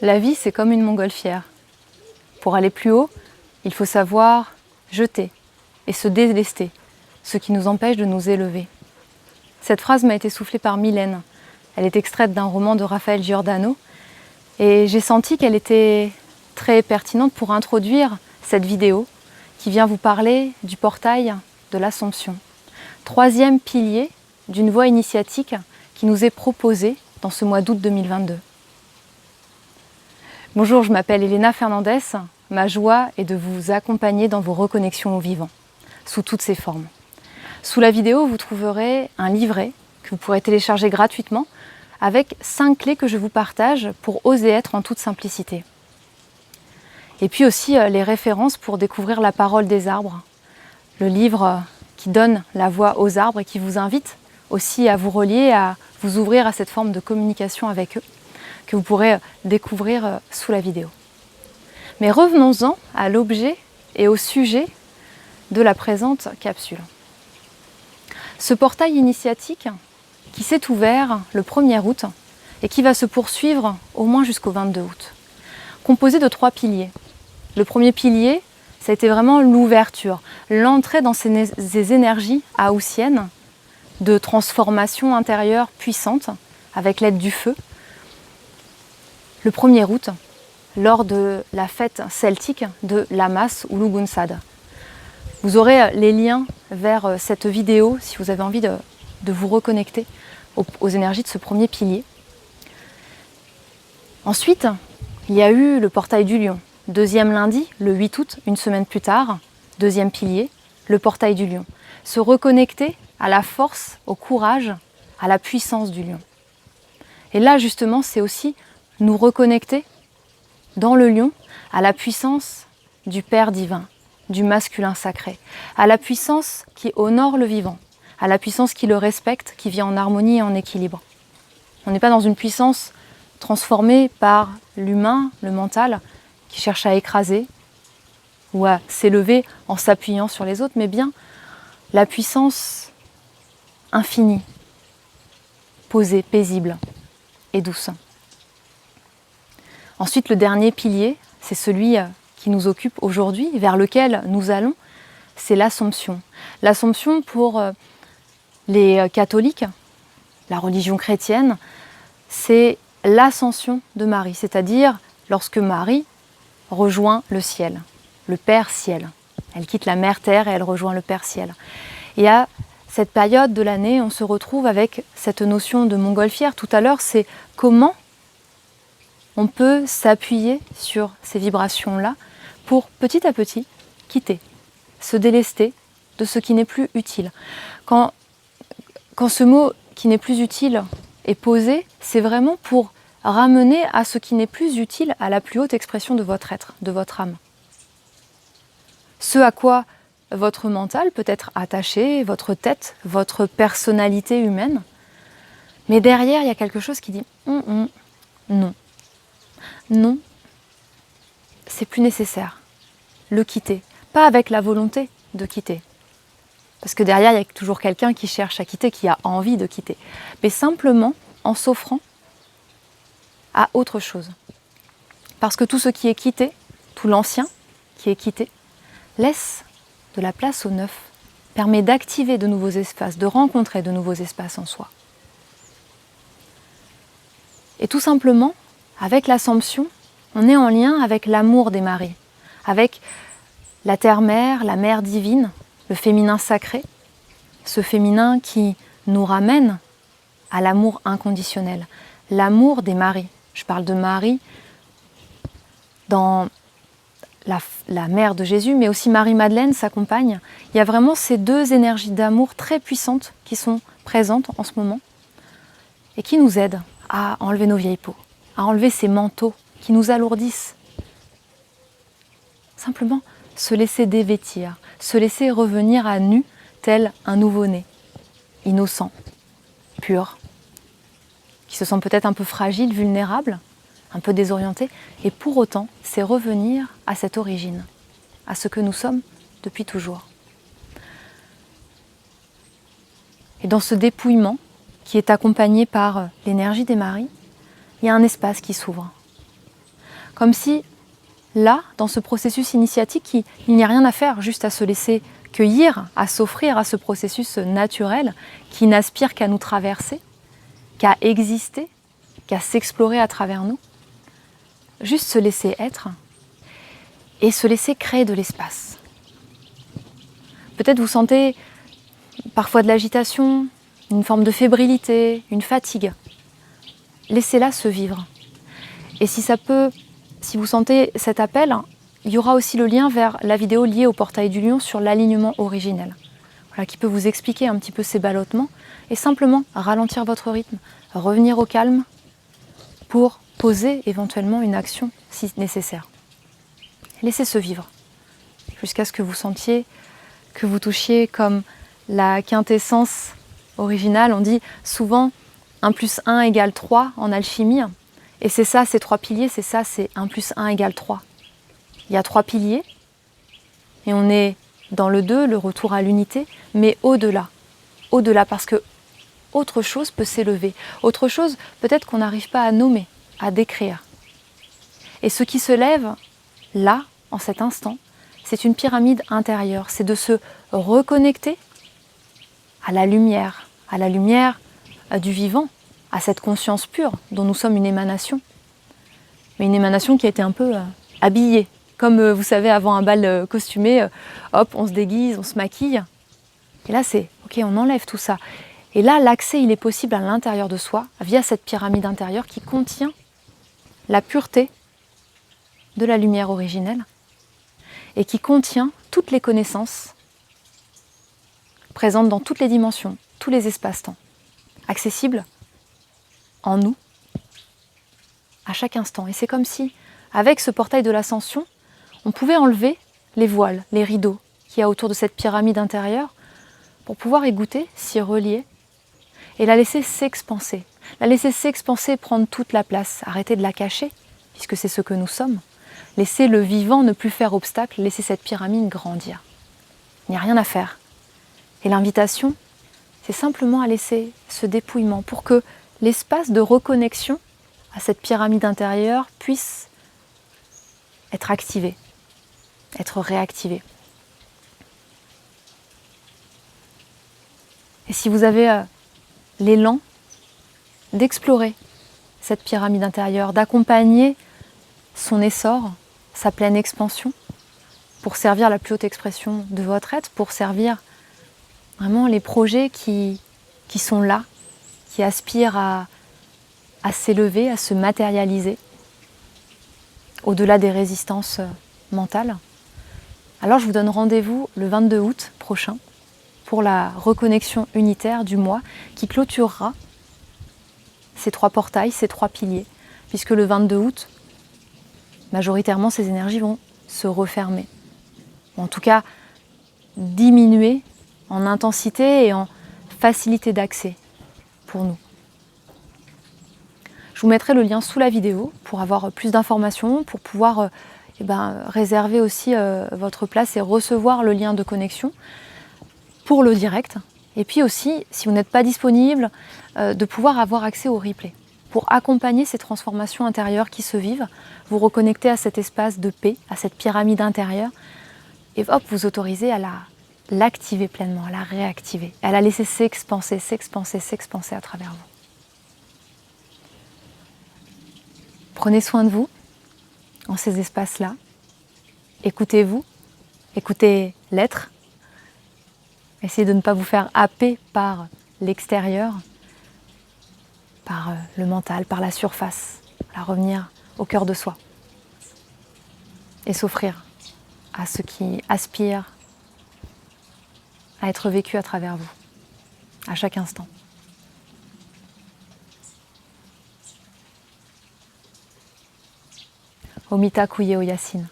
La vie, c'est comme une montgolfière. Pour aller plus haut, il faut savoir jeter et se délester, ce qui nous empêche de nous élever. Cette phrase m'a été soufflée par Mylène. Elle est extraite d'un roman de Raphaël Giordano et j'ai senti qu'elle était très pertinente pour introduire cette vidéo qui vient vous parler du portail de l'Assomption. 3e pilier d'une voie initiatique qui nous est proposée dans ce mois d'août 2022. Bonjour, je m'appelle Elena Fernandez. Ma joie est de vous accompagner dans vos reconnexions au vivant, sous toutes ses formes. Sous la vidéo, vous trouverez un livret que vous pourrez télécharger gratuitement avec 5 clés que je vous partage pour oser être en toute simplicité. Et puis aussi les références pour découvrir la parole des arbres, le livre qui donne la voix aux arbres et qui vous invite aussi à vous relier, à vous ouvrir à cette forme de communication avec eux, que vous pourrez découvrir sous la vidéo. Mais revenons-en à l'objet et au sujet de la présente capsule. Ce portail initiatique qui s'est ouvert le 1er août et qui va se poursuivre au moins jusqu'au 22 août, composé de 3 piliers. Le premier pilier, ça a été vraiment l'ouverture, l'entrée dans ces énergies haussiennes de transformation intérieure puissante avec l'aide du feu. Le 1er août, lors de la fête celtique de Lammas ou Lughnasadh. Vous aurez les liens vers cette vidéo si vous avez envie de vous reconnecter aux énergies de ce premier pilier. Ensuite, il y a eu le portail du lion. 2e lundi, le 8 août, une semaine plus tard, 2e pilier, le portail du lion. Se reconnecter à la force, au courage, à la puissance du lion. Et là, justement, c'est aussi nous reconnecter dans le lion à la puissance du Père divin, du masculin sacré, à la puissance qui honore le vivant, à la puissance qui le respecte, qui vit en harmonie et en équilibre. On n'est pas dans une puissance transformée par l'humain, le mental, qui cherche à écraser ou à s'élever en s'appuyant sur les autres, mais bien la puissance infinie, posée, paisible et douce. Ensuite, le dernier pilier, c'est celui qui nous occupe aujourd'hui, vers lequel nous allons, c'est l'Assomption. L'Assomption pour les catholiques, la religion chrétienne, c'est l'ascension de Marie, c'est-à-dire lorsque Marie rejoint le ciel, le Père ciel. Elle quitte la mère terre et elle rejoint le Père ciel. Et à cette période de l'année, on se retrouve avec cette notion de montgolfière. Tout à l'heure, c'est comment on peut s'appuyer sur ces vibrations-là pour petit à petit quitter, se délester de ce qui n'est plus utile. Quand ce mot qui n'est plus utile est posé, c'est vraiment pour ramener à ce qui n'est plus utile à la plus haute expression de votre être, de votre âme. Ce à quoi votre mental peut être attaché, votre tête, votre personnalité humaine. Mais derrière, il y a quelque chose qui dit non. Non, c'est plus nécessaire. Le quitter. Pas avec la volonté de quitter. Parce que derrière, il y a toujours quelqu'un qui cherche à quitter, qui a envie de quitter. Mais simplement en s'offrant à autre chose. Parce que tout ce qui est quitté, tout l'ancien qui est quitté, laisse de la place au neuf, permet d'activer de nouveaux espaces, de rencontrer de nouveaux espaces en soi. Et tout simplement, avec l'Assomption, on est en lien avec l'amour des maris, avec la terre-mère, la mère divine, le féminin sacré, ce féminin qui nous ramène à l'amour inconditionnel, l'amour des maris. Je parle de Marie dans la mère de Jésus, mais aussi Marie-Madeleine, sa compagne. Il y a vraiment ces 2 énergies d'amour très puissantes qui sont présentes en ce moment et qui nous aident à enlever nos vieilles peaux, à enlever ces manteaux qui nous alourdissent. Simplement se laisser dévêtir, se laisser revenir à nu tel un nouveau-né, innocent, pur, qui se sent peut-être un peu fragile, vulnérable, un peu désorienté, et pour autant, c'est revenir à cette origine, à ce que nous sommes depuis toujours. Et dans ce dépouillement, qui est accompagné par l'énergie des maris, il y a un espace qui s'ouvre. Comme si, là, dans ce processus initiatique, il n'y a rien à faire, juste à se laisser cueillir, à s'offrir à ce processus naturel qui n'aspire qu'à nous traverser, qu'à exister, qu'à s'explorer à travers nous. Juste se laisser être et se laisser créer de l'espace. Peut-être vous sentez parfois de l'agitation, une forme de fébrilité, une fatigue. Laissez-la se vivre. Et si vous sentez cet appel, il y aura aussi le lien vers la vidéo liée au portail du lion sur l'alignement originel. Voilà, qui peut vous expliquer un petit peu ces ballottements et simplement ralentir votre rythme, revenir au calme pour poser éventuellement une action si nécessaire. Laissez se vivre jusqu'à ce que vous sentiez, que vous touchiez comme la quintessence originale. On dit souvent 1 plus 1 égale 3 en alchimie. Et c'est ça, ces 3 piliers, c'est 1 plus 1 égale 3. Il y a 3 piliers et on est dans le 2, le retour à l'unité, mais au-delà. Au-delà, parce que autre chose peut s'élever. Autre chose, peut-être qu'on n'arrive pas à nommer, à décrire. Et ce qui se lève, là, en cet instant, c'est une pyramide intérieure. C'est de se reconnecter à la lumière du vivant, à cette conscience pure dont nous sommes une émanation. Mais une émanation qui a été un peu habillée. Comme vous savez, avant un bal costumé, hop, on se déguise, on se maquille. Et là, c'est, ok, on enlève tout ça. Et là, l'accès, il est possible à l'intérieur de soi, via cette pyramide intérieure qui contient la pureté de la lumière originelle et qui contient toutes les connaissances présentes dans toutes les dimensions, tous les espaces-temps, accessibles en nous, à chaque instant. Et c'est comme si, avec ce portail de l'ascension, on pouvait enlever les voiles, les rideaux qu'il y a autour de cette pyramide intérieure pour pouvoir y goûter, s'y relier et la laisser s'expanser. La laisser s'expanser, prendre toute la place, arrêter de la cacher, puisque c'est ce que nous sommes. Laisser le vivant ne plus faire obstacle, laisser cette pyramide grandir. Il n'y a rien à faire. Et l'invitation, c'est simplement à laisser ce dépouillement pour que l'espace de reconnexion à cette pyramide intérieure puisse être activé, être réactivé. Et si vous avez l'élan d'explorer cette pyramide intérieure, d'accompagner son essor, sa pleine expansion, pour servir la plus haute expression de votre être, pour servir vraiment les projets qui sont là, qui aspirent à s'élever, à se matérialiser, au-delà des résistances mentales. Alors je vous donne rendez-vous le 22 août prochain pour la reconnexion unitaire du mois qui clôturera ces 3 portails, ces 3 piliers, puisque le 22 août, majoritairement, ces énergies vont se refermer. Ou en tout cas, diminuer en intensité et en facilité d'accès pour nous. Je vous mettrai le lien sous la vidéo pour avoir plus d'informations, pour pouvoir réserver aussi votre place et recevoir le lien de connexion pour le direct. Et puis aussi, si vous n'êtes pas disponible, de pouvoir avoir accès au replay pour accompagner ces transformations intérieures qui se vivent, vous reconnecter à cet espace de paix, à cette pyramide intérieure, et hop, vous autoriser à l'activer pleinement, à la réactiver, à la laisser s'expanser à travers vous. Prenez soin de vous en ces espaces-là. Écoutez-vous, écoutez l'être. Essayez de ne pas vous faire happer par l'extérieur, par le mental, par la surface. À revenir au cœur de soi et s'offrir à ce qui aspire à être vécu à travers vous, à chaque instant. Omita Kuye Oyasin.